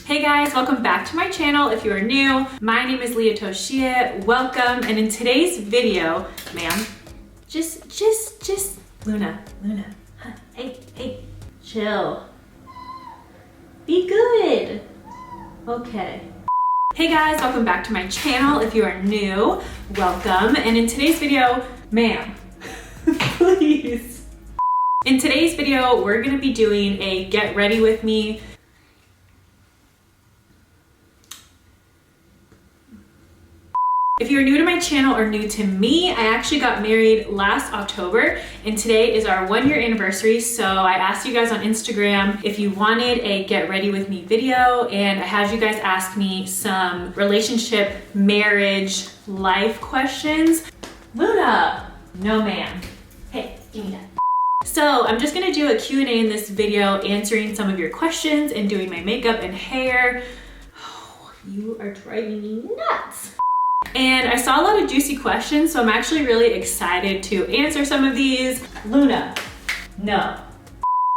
Hey guys, welcome back to my channel. If you are new, my name is Leah Toshia. Welcome. And in today's video, ma'am, just Luna, huh, hey, chill. Be good. Okay. Hey guys, welcome back to my channel. If you are new, welcome. And in today's video, ma'am, please. In today's video, we're gonna be doing a get ready with me. If you're new to my channel or new to me, I actually got married last October and today is our 1-year anniversary. So I asked you guys on Instagram if you wanted a get ready with me video, and I had you guys ask me some relationship, marriage, life questions. Luna, no ma'am. Hey, give me that. So I'm just gonna do a Q&A in this video, answering some of your questions and doing my makeup and hair. Oh, you are driving me nuts. And I saw a lot of juicy questions, so I'm actually really excited to answer some of these. Luna, no.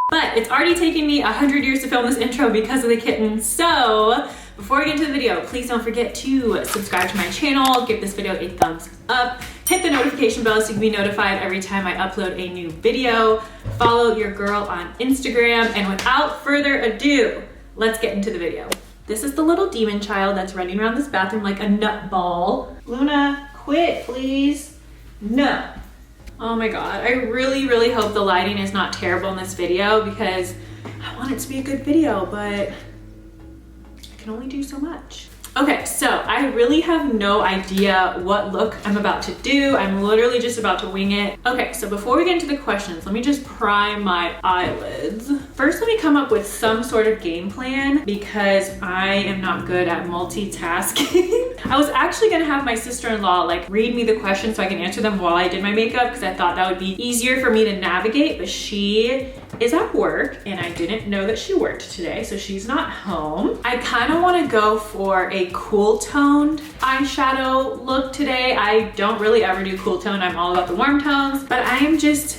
But it's already taken me 100 years to film this intro because of the kitten. So before we get into the video, please don't forget to subscribe to my channel, give this video a thumbs up, hit the notification bell so you can be notified every time I upload a new video. Follow your girl on Instagram, and without further ado, let's get into the video. This is the little demon child that's running around this bathroom like a nutball. Luna, quit, please. No. Oh my God, I really hope the lighting is not terrible in this video because I want it to be a good video, but I can only do so much. Okay, so I really have no idea what look I'm about to do. I'm literally just about to wing it. Okay, so before we get into the questions, let me just prime my eyelids. First, let me come up with some sort of game plan because I am not good at multitasking. I was actually gonna have my sister-in-law like read me the questions so I can answer them while I did my makeup because I thought that would be easier for me to navigate, but she is at work and I didn't know that she worked today, so she's not home. I kind of want to go for a cool toned eyeshadow look today. I don't really ever do cool tone. I'm all about the warm tones, but I am just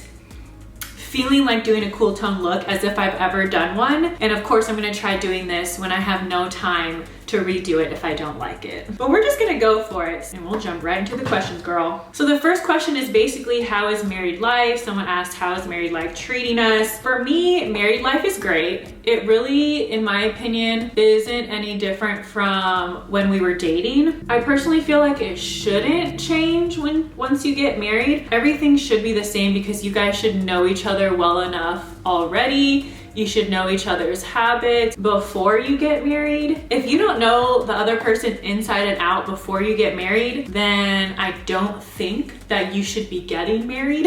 feeling like doing a cool tone look as if I've ever done one. And of course, I'm gonna try doing this when I have no time to redo it if I don't like it. But we're just gonna go for it and we'll jump right into the questions, girl. So the first question is basically, how is married life? Someone asked, how is married life treating us? For me, married life is great. It really, in my opinion, isn't any different from when we were dating. I personally feel like it shouldn't change once you get married. Everything should be the same because you guys should know each other well enough already. You should know each other's habits before you get married. If you don't know the other person inside and out before you get married, then I don't think that you should be getting married.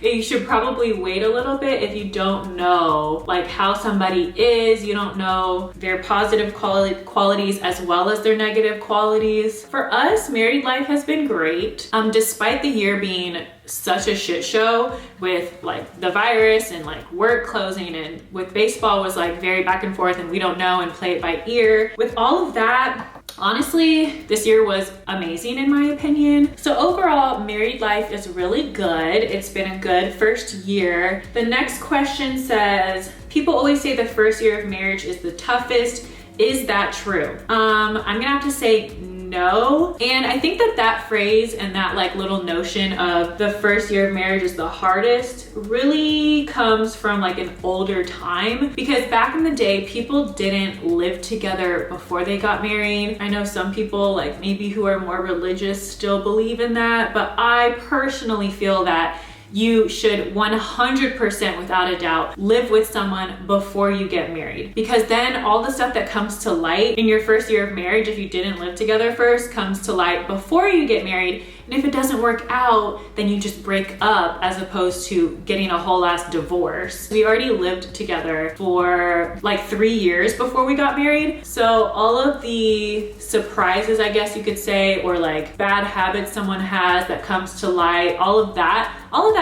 You should probably wait a little bit if you don't know like how somebody is, you don't know their positive qualities as well as their negative qualities. For us, married life has been great. Despite the year being such a shit show with like the virus and like work closing, and with baseball was like very back and forth and we don't know and play it by ear. With all of that, honestly, this year was amazing in my opinion. So overall, married life is really good. It's been a good first year. The next question says, people always say the first year of marriage is the toughest. Is that true? I'm gonna have to say no. And I think that phrase and that like little notion of the first year of marriage is the hardest really comes from like an older time, because back in the day, people didn't live together before they got married. I know some people like maybe who are more religious still believe in that, but I personally feel that you should 100% without a doubt live with someone before you get married, because then all the stuff that comes to light in your first year of marriage, if you didn't live together first, comes to light before you get married. And if it doesn't work out, then you just break up as opposed to getting a whole ass divorce. We already lived together for like 3 years before we got married. So all of the surprises, I guess you could say, or like bad habits someone has that comes to light, all of that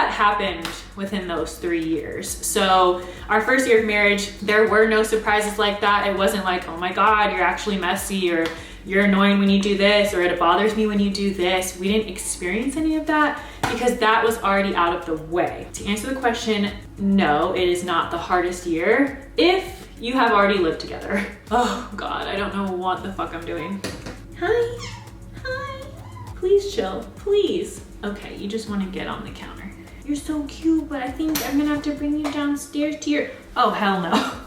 happened within those 3 years. So our first year of marriage, there were no surprises like that. It wasn't like, oh my God, you're actually messy, or you're annoying when you do this, or it bothers me when you do this. We didn't experience any of that because that was already out of the way. To answer the question, no, it is not the hardest year. If you have already lived together. Oh God, I don't know what the fuck I'm doing. Hi, hi, please chill, please. Okay, you just wanna get on the counter. You're so cute, but I think I'm gonna have to bring you downstairs to your, oh hell no.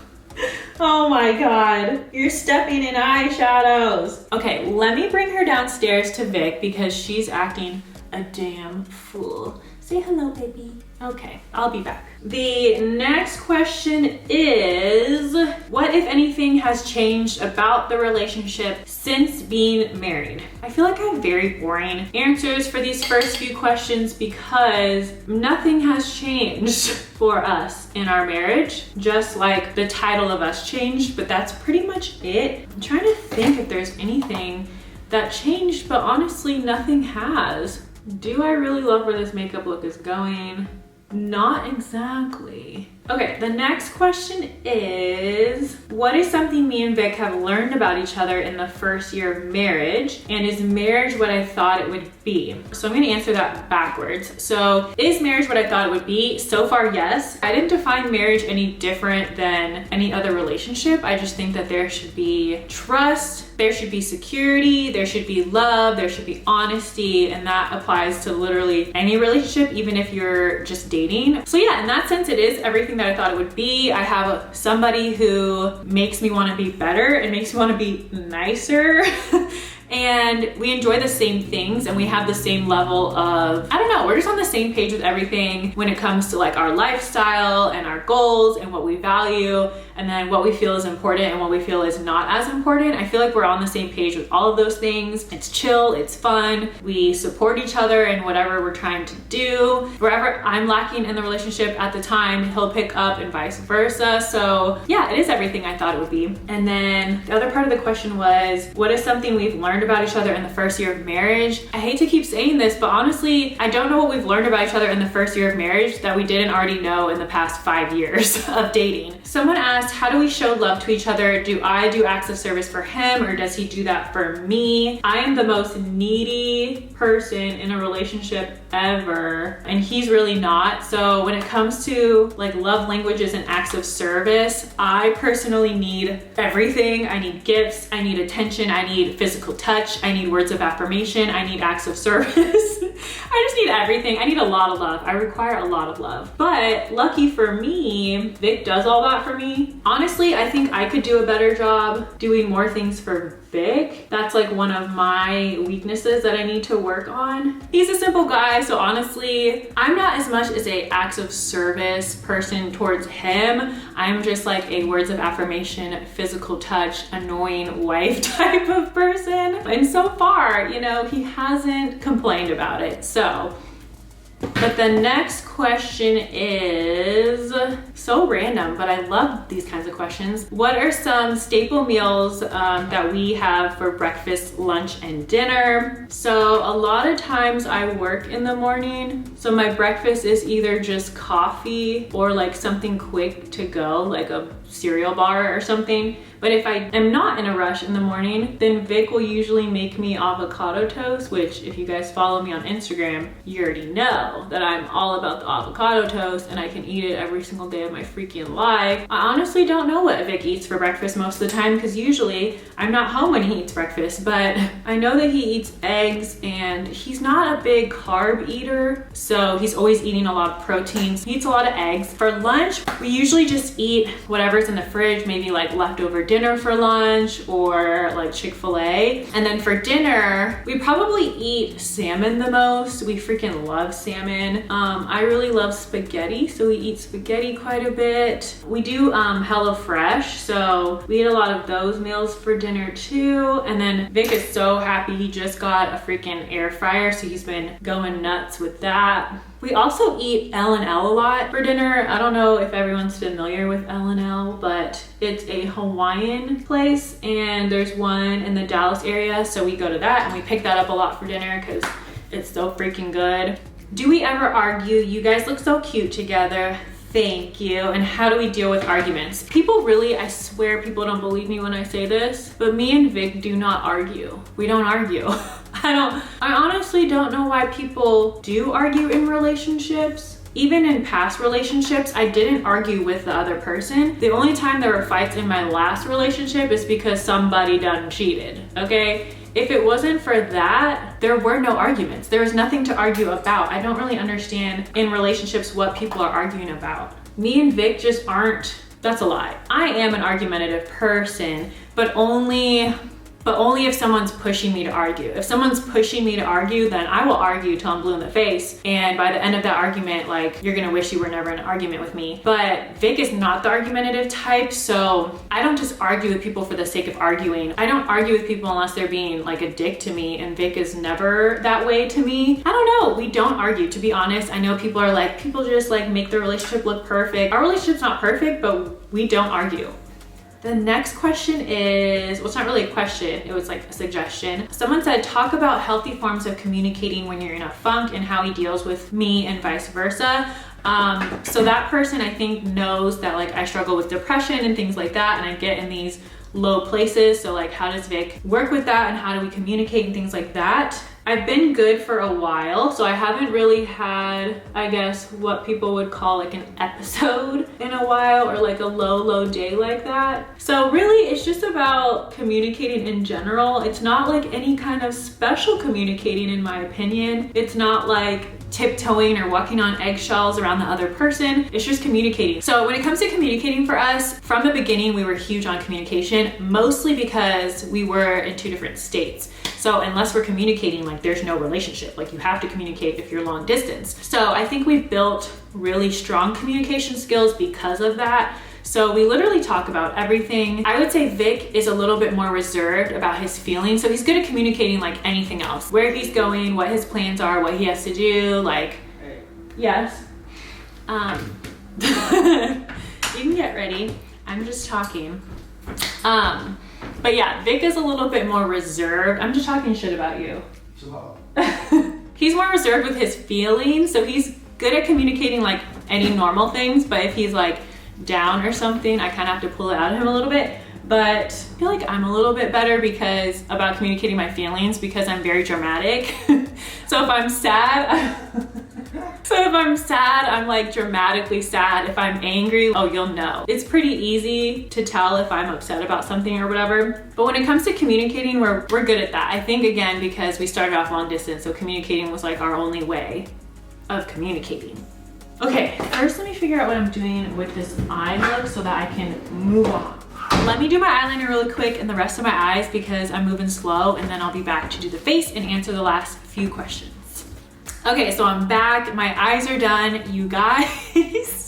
Oh my God, you're stepping in eyeshadows. Okay, let me bring her downstairs to Vic because she's acting a damn fool. Say hello, baby. Okay, I'll be back. The next question is, what, if anything, has changed about the relationship since being married? I feel like I have very boring answers for these first few questions because nothing has changed for us in our marriage, just like the title of us changed, but that's pretty much it. I'm trying to think if there's anything that changed, but honestly, nothing has. Do I really love where this makeup look is going? Not exactly. Okay, the next question is, what is something me and Vic have learned about each other in the first year of marriage? And is marriage what I thought it would be? So I'm gonna answer that backwards. So is marriage what I thought it would be? So far, yes. I didn't define marriage any different than any other relationship. I just think that there should be trust, there should be security, there should be love, there should be honesty, and that applies to literally any relationship, even if you're just dating. So yeah, in that sense, it is everything that I thought it would be. I have somebody who makes me want to be better and makes me want to be nicer. And we enjoy the same things and we have the same level of, I don't know, we're just on the same page with everything when it comes to like our lifestyle and our goals and what we value and then what we feel is important and what we feel is not as important. I feel like we're on the same page with all of those things. It's chill, it's fun. We support each other in whatever we're trying to do. Wherever I'm lacking in the relationship at the time, he'll pick up and vice versa. So yeah, it is everything I thought it would be. And then the other part of the question was, what is something we've learned about each other in the first year of marriage? I hate to keep saying this, but honestly, I don't know what we've learned about each other in the first year of marriage that we didn't already know in the past 5 years of dating. Someone asked, how do we show love to each other? Do I do acts of service for him or does he do that for me? I am the most needy person in a relationship ever, and he's really not. So when it comes to like love languages and acts of service, I personally need everything. I need gifts, I need attention, I need physical touch, I need words of affirmation, I need acts of service. I just need everything. I need a lot of love. I require a lot of love. But lucky for me, Vic does all that for me. Honestly, I think I could do a better job doing more things for Vic. That's like one of my weaknesses that I need to work on. He's a simple guy, so honestly, I'm not as much as a acts of service person towards him. I'm just like a words of affirmation, physical touch, annoying wife type of person. And so far, you know, he hasn't complained about it. So, but the next question is so random, but I love these kinds of questions. What are some staple meals that we have for breakfast, lunch, and dinner? So a lot of times I work in the morning, so my breakfast is either just coffee or like something quick to go, like a cereal bar or something. But if I am not in a rush in the morning, then Vic will usually make me avocado toast, which if you guys follow me on Instagram, you already know that I'm all about the avocado toast and I can eat it every single day of my freaking life. I honestly don't know what Vic eats for breakfast most of the time because usually I'm not home when he eats breakfast, but I know that he eats eggs and he's not a big carb eater, so he's always eating a lot of proteins. He eats a lot of eggs. For lunch, we usually just eat whatever's in the fridge, maybe like leftover dinner for lunch or like Chick-fil-A. And then for dinner, we probably eat salmon the most. We freaking love salmon. I really love spaghetti, so we eat spaghetti quite a bit. We do HelloFresh, so we eat a lot of those meals for dinner too. And then Vic is so happy he just got a freaking air fryer, so he's been going nuts with that. We also eat L&L a lot for dinner. I don't know if everyone's familiar with L&L, but it's a Hawaiian place and there's one in the Dallas area. So we go to that and we pick that up a lot for dinner because it's so freaking good. Do we ever argue? You guys look so cute together. Thank you. And how do we deal with arguments? People really, I swear people don't believe me when I say this, but me and Vic do not argue. We don't argue. I honestly don't know why people do argue in relationships. even in past relationships, I didn't argue with the other person. The only time there were fights in my last relationship is because somebody done cheated, okay? If it wasn't for that, there were no arguments. There was nothing to argue about. I don't really understand in relationships what people are arguing about. Me and Vic just aren't, that's a lie. I am an argumentative person, but only if someone's pushing me to argue. If someone's pushing me to argue, then I will argue till I'm blue in the face. And by the end of that argument, like, you're gonna wish you were never in an argument with me. But Vic is not the argumentative type, so I don't just argue with people for the sake of arguing. I don't argue with people unless they're being like a dick to me, and Vic is never that way to me. I don't know, we don't argue, to be honest. I know people are like, people just like make their relationship look perfect. Our relationship's not perfect, but we don't argue. The next question is, well, it's not really a question, it was like a suggestion. Someone said, talk about healthy forms of communicating when you're in a funk and how he deals with me and vice versa. So that person, I think, knows that like I struggle with depression and things like that, and I get in these low places. So like, how does Vic work with that, and how do we communicate and things like that? I've been good for a while, so I haven't really had, I guess, what people would call like an episode in a while, or like a low day like that. So really, it's just about communicating in general. It's not like any kind of special communicating, in my opinion. It's not like tiptoeing or walking on eggshells around the other person. It's just communicating. So when it comes to communicating for us, from the beginning, we were huge on communication, mostly because we were in 2 different states. So unless we're communicating, like, there's no relationship. Like, you have to communicate if you're long distance. So I think we built really strong communication skills because of that. So we literally talk about everything. I would say Vic is a little bit more reserved about his feelings. So he's good at communicating like anything else. Where he's going, what his plans are, what he has to do, like, yes. You can get ready. I'm just talking. But yeah, Vic is a little bit more reserved. I'm just talking shit about you. He's more reserved with his feelings. So he's good at communicating like any normal things. But if he's like down or something, I kind of have to pull it out of him a little bit. But I feel like I'm a little bit better about communicating my feelings, because I'm very dramatic. So if I'm sad, I'm like dramatically sad. If I'm angry, oh, you'll know. It's pretty easy to tell if I'm upset about something or whatever. But when it comes to communicating, we're good at that. I think, again, because we started off long distance, so communicating was like our only way of communicating. Okay, first let me figure out what I'm doing with this eye look so that I can move on. Let me do my eyeliner really quick and the rest of my eyes, because I'm moving slow, and then I'll be back to do the face and answer the last few questions. Okay, so I'm back. My eyes are done, you guys.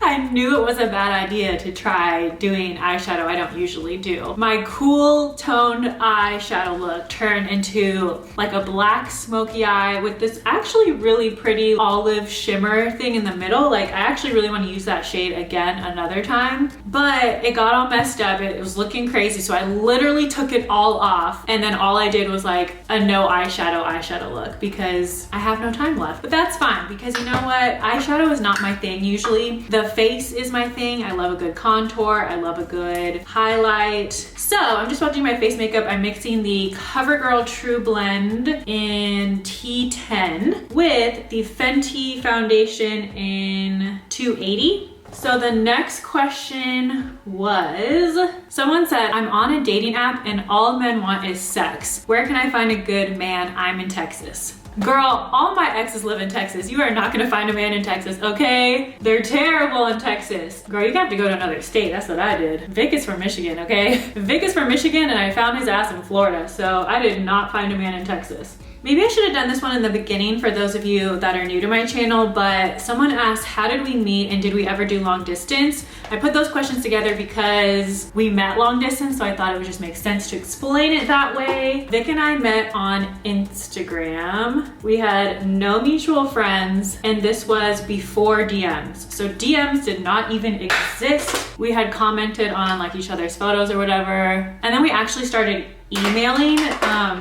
I knew it was a bad idea to try doing eyeshadow I don't usually do. My cool toned eyeshadow look turned into like a black smoky eye with this actually really pretty olive shimmer thing in the middle. Like, I actually really want to use that shade again another time, but it got all messed up. It was looking crazy, so I literally took it all off, and then all I did was like a no eyeshadow look, because I have no time left. But that's fine, because you know what? Eyeshadow is not my thing usually. The face is my thing. I love a good contour. I love a good highlight. So I'm just about to do my face makeup. I'm mixing the CoverGirl True Blend in T10 with the Fenty foundation in 280. So the next question was, someone said, I'm on a dating app and all men want is sex. Where can I find a good man? I'm in Texas. Girl, all my exes live in Texas. You are not gonna find a man in Texas, okay? They're terrible in Texas. Girl, you got to go to another state. That's what I did. Vic is from Michigan, okay? Vic is from Michigan, and I found his ass in Florida, so I did not find a man in Texas. Maybe I should have done this one in the beginning for those of you that are new to my channel, but someone asked, how did we meet and did we ever do long distance? I put those questions together because we met long distance, so I thought it would just make sense to explain it that way. Vic and I met on Instagram. We had no mutual friends, and this was before DMs. So DMs did not even exist. We had commented on like each other's photos or whatever, and then we actually started emailing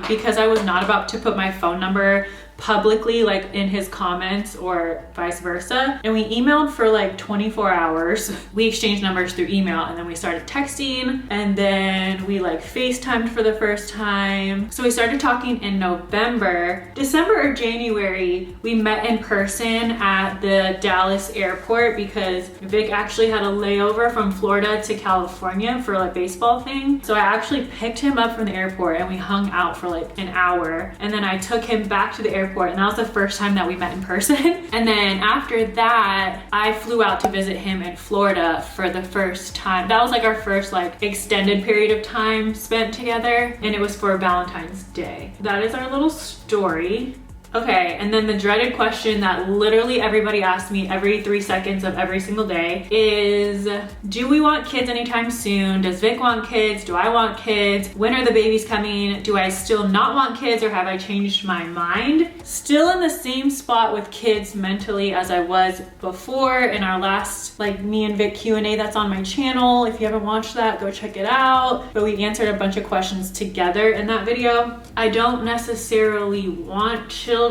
because I was not about to put my phone number publicly, like in his comments or vice versa. And we emailed for like 24 hours. We exchanged numbers through email, and then we started texting, and then we like FaceTimed for the first time. So we started talking in November. December or January, we met in person at the Dallas airport because Vic actually had a layover from Florida to California for a baseball thing. So I actually picked him up from the airport and we hung out for like an hour. And then I took him back to the airport, and that was the first time that we met in person. And then after that, I flew out to visit him in Florida for the first time. That was like our first like extended period of time spent together, and it was for Valentine's Day. That is our little story. Okay, and then the dreaded question that literally everybody asks me every 3 seconds of every single day is, do we want kids anytime soon? Does Vic want kids? Do I want kids? When are the babies coming? Do I still not want kids, or have I changed my mind? Still in the same spot with kids mentally as I was before in our last like me and Vic Q&A that's on my channel. If you haven't watched that, go check it out. But we answered a bunch of questions together in that video. I don't necessarily want children,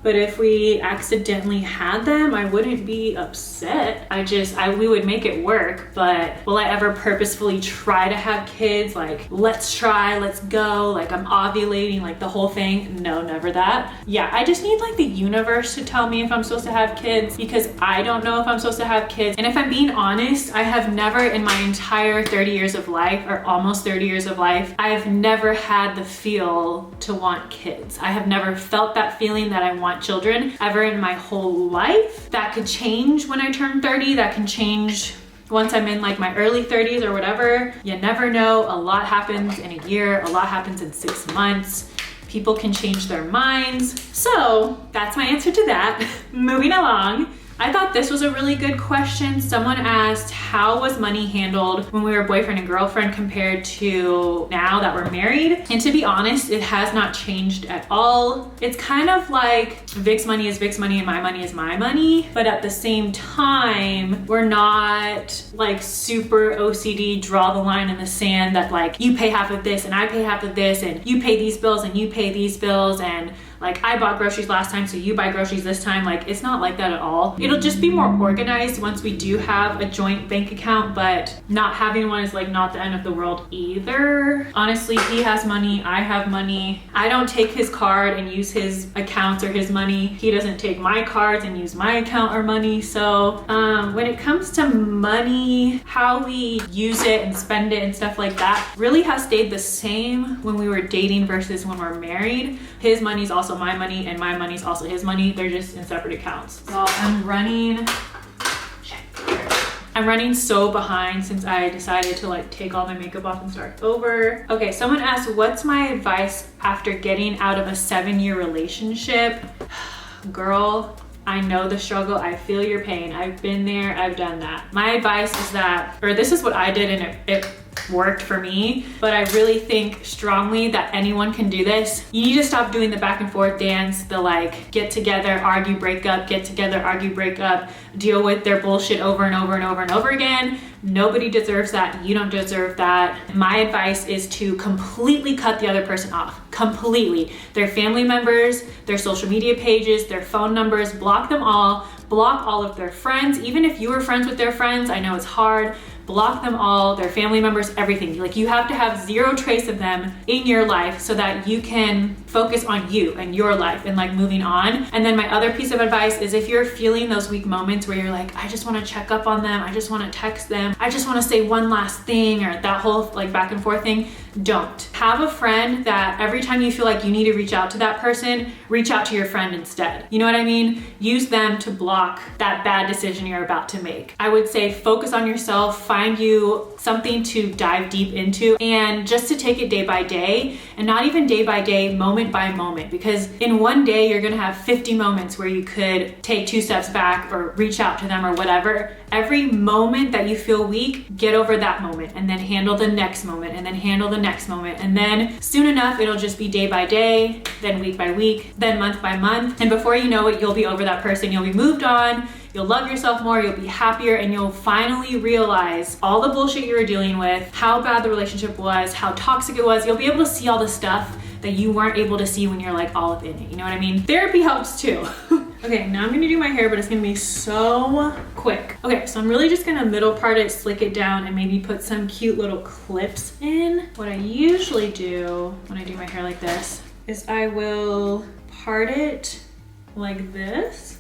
but if we accidentally had them, I wouldn't be upset. We would make it work. But will I ever purposefully try to have kids? Like, let's try, let's go, like I'm ovulating, like the whole thing? No, never that. Yeah, I just need like the universe to tell me if I'm supposed to have kids, because I don't know if I'm supposed to have kids. And if I'm being honest, I have never in my entire 30 years of life, or almost 30 years of life, I've never had the feel to want kids. I have never felt that feeling that I want children ever in my whole life. That could change when I turn 30. That can change once I'm in like my early 30s or whatever. You never know. A lot happens in a year. A lot happens in 6 months. People can change their minds. So that's my answer to that. Moving along. I thought this was a really good question. Someone asked, how was money handled when we were boyfriend and girlfriend compared to now that we're married? And to be honest, it has not changed at all. It's kind of like Vic's money is Vic's money and my money is my money. But at the same time, we're not like super OCD, draw the line in the sand that like you pay half of this and I pay half of this, and you pay these bills and you pay these bills, and like I bought groceries last time, so you buy groceries this time. Like, it's not like that at all. It'll just be more organized once we do have a joint bank account, but not having one is like not the end of the world either. Honestly, he has money, I have money. I don't take his card and use his accounts or his money. He doesn't take my cards and use my account or money. So when it comes to money, how we use it and spend it and stuff like that really has stayed the same when we were dating versus when we're married. His money's also my money and my money's also his money. They're just in separate accounts. So I'm running so behind since I decided to like take all my makeup off and start over. Okay, someone asked, what's my advice after getting out of a 7-year relationship? Girl, I know the struggle. I feel your pain. I've been there. I've done that. My advice is that, or this is what I did, and it worked for me, but I really think strongly that anyone can do this. You need to stop doing the back and forth dance, the like get together, argue, break up, get together, argue, break up, deal with their bullshit over and over and over and over again. Nobody deserves that. You don't deserve that. My advice is to completely cut the other person off. Completely. Their family members, their social media pages, their phone numbers, block them all. Block all of their friends. Even if you were friends with their friends, I know it's hard. Block them all, their family members, everything. Like, you have to have zero trace of them in your life so that you can focus on you and your life and like moving on. And then my other piece of advice is, if you're feeling those weak moments where you're like, I just want to check up on them, I just want to text them, I just want to say one last thing, or that whole like back and forth thing, don't. Have a friend that every time you feel like you need to reach out to that person, reach out to your friend instead. You know what I mean? Use them to block that bad decision you're about to make. I would say focus on yourself, find you something to dive deep into, and just to take it day by day, and not even day by day, moment by moment, because in one day you're gonna have 50 moments where you could take 2 steps back or reach out to them or whatever. Every moment that you feel weak, get over that moment and then handle the next moment and then handle the next moment. And then soon enough, it'll just be day by day, then week by week, then month by month. And before you know it, you'll be over that person. You'll be moved on. you'll love yourself more, you'll be happier, and you'll finally realize all the bullshit you were dealing with, how bad the relationship was, how toxic it was. You'll be able to see all the stuff that you weren't able to see when you're like all up in it. You know what I mean? Therapy helps too. Okay, now I'm gonna do my hair, but it's gonna be so quick. Okay, so I'm really just gonna middle part it, slick it down, and maybe put some cute little clips in. What I usually do when I do my hair like this is I will part it like this.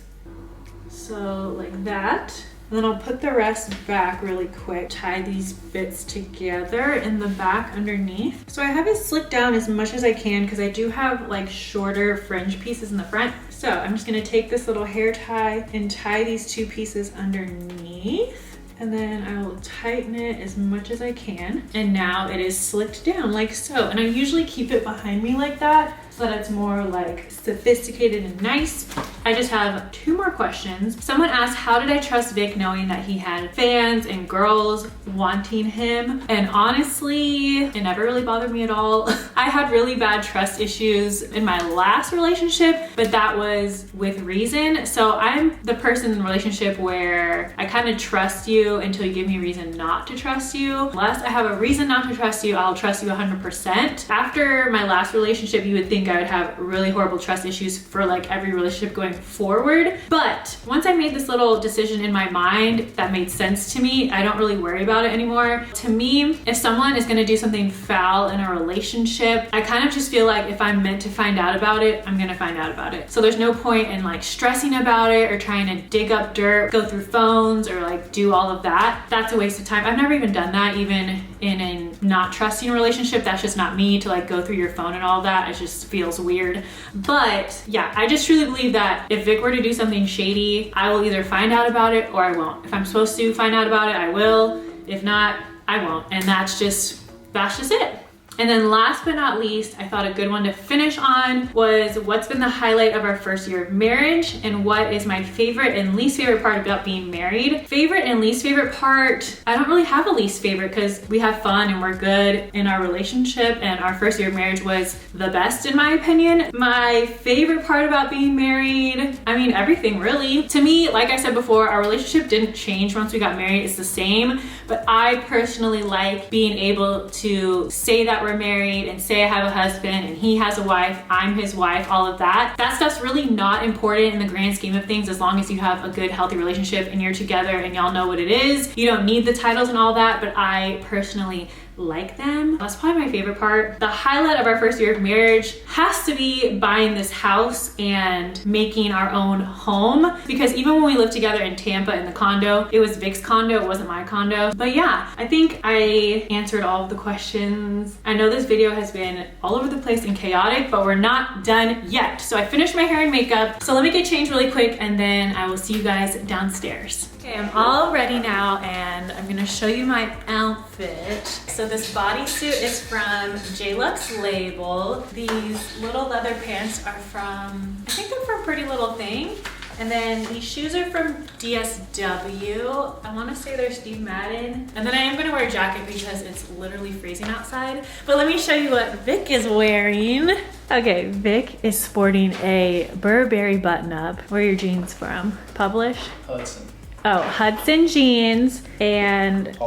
So like that. And then I'll put the rest back really quick, tie these bits together in the back underneath. So I have it slicked down as much as I can because I do have like shorter fringe pieces in the front. So I'm just gonna take this little hair tie and tie these two pieces underneath. And then I will tighten it as much as I can. And now it is slicked down like so. And I usually keep it behind me like that so that it's more like sophisticated and nice. I just have two more questions. Someone asked, how did I trust Vic knowing that he had fans and girls wanting him? And honestly, it never really bothered me at all. I had really bad trust issues in my last relationship, but that was with reason. So I'm the person in the relationship where I kind of trust you until you give me a reason not to trust you. Unless I have a reason not to trust you, I'll trust you 100%. After my last relationship, you would think I would have really horrible trust issues for like every relationship going forward. But once I made this little decision in my mind that made sense to me, I don't really worry about it anymore. To me, if someone is gonna do something foul in a relationship, I kind of just feel like if I'm meant to find out about it, I'm gonna find out about it. So there's no point in like stressing about it or trying to dig up dirt, go through phones or like do all of that. That's a waste of time. I've never even done that, even in a not trusting relationship. That's just not me to like go through your phone and all that. It just feels weird. But yeah, I just truly believe that if Vic were to do something shady, I will either find out about it or I won't. If I'm supposed to find out about it, I will. If not, I won't. And that's just it. And then last but not least, I thought a good one to finish on was what's been the highlight of our first year of marriage and what is my favorite and least favorite part about being married. Favorite and least favorite part, I don't really have a least favorite because we have fun and we're good in our relationship, and our first year of marriage was the best in my opinion. My favorite part about being married, I mean everything really. To me, like I said before, our relationship didn't change once we got married. It's the same, but I personally like being able to say that we're married and say I have a husband and he has a wife, I'm his wife, all of that. That stuff's really not important in the grand scheme of things as long as you have a good, healthy relationship and you're together and y'all know what it is. You don't need the titles and all that, but I personally like them. That's probably my favorite part. The highlight of our first year of marriage has to be buying this house and making our own home, because even when we lived together in Tampa in the condo, it was Vic's condo, it wasn't my condo. But yeah, I think I answered all of the questions. I know this video has been all over the place and chaotic, but we're not done yet. So I finished my hair and makeup. So let me get changed really quick and then I will see you guys downstairs. Okay, I'm all ready now and I'm gonna show you my outfit. So this bodysuit is from J-Lux Label. These little leather pants are from, I think they're from Pretty Little Thing. And then these shoes are from DSW. I wanna say they're Steve Madden. And then I am gonna wear a jacket because it's literally freezing outside. But let me show you what Vic is wearing. Okay, Vic is sporting a Burberry button-up. Where are your jeans from? Publish? Hudson. Oh, Hudson jeans and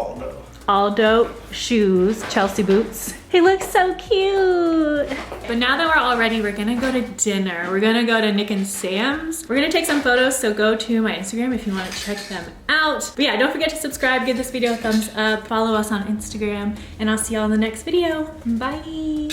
Aldo shoes, Chelsea boots. He looks so cute. But now that we're all ready, we're gonna go to dinner. We're gonna go to Nick and Sam's. We're gonna take some photos, so go to my Instagram if you wanna check them out. But yeah, don't forget to subscribe, give this video a thumbs up, follow us on Instagram, and I'll see y'all in the next video. Bye.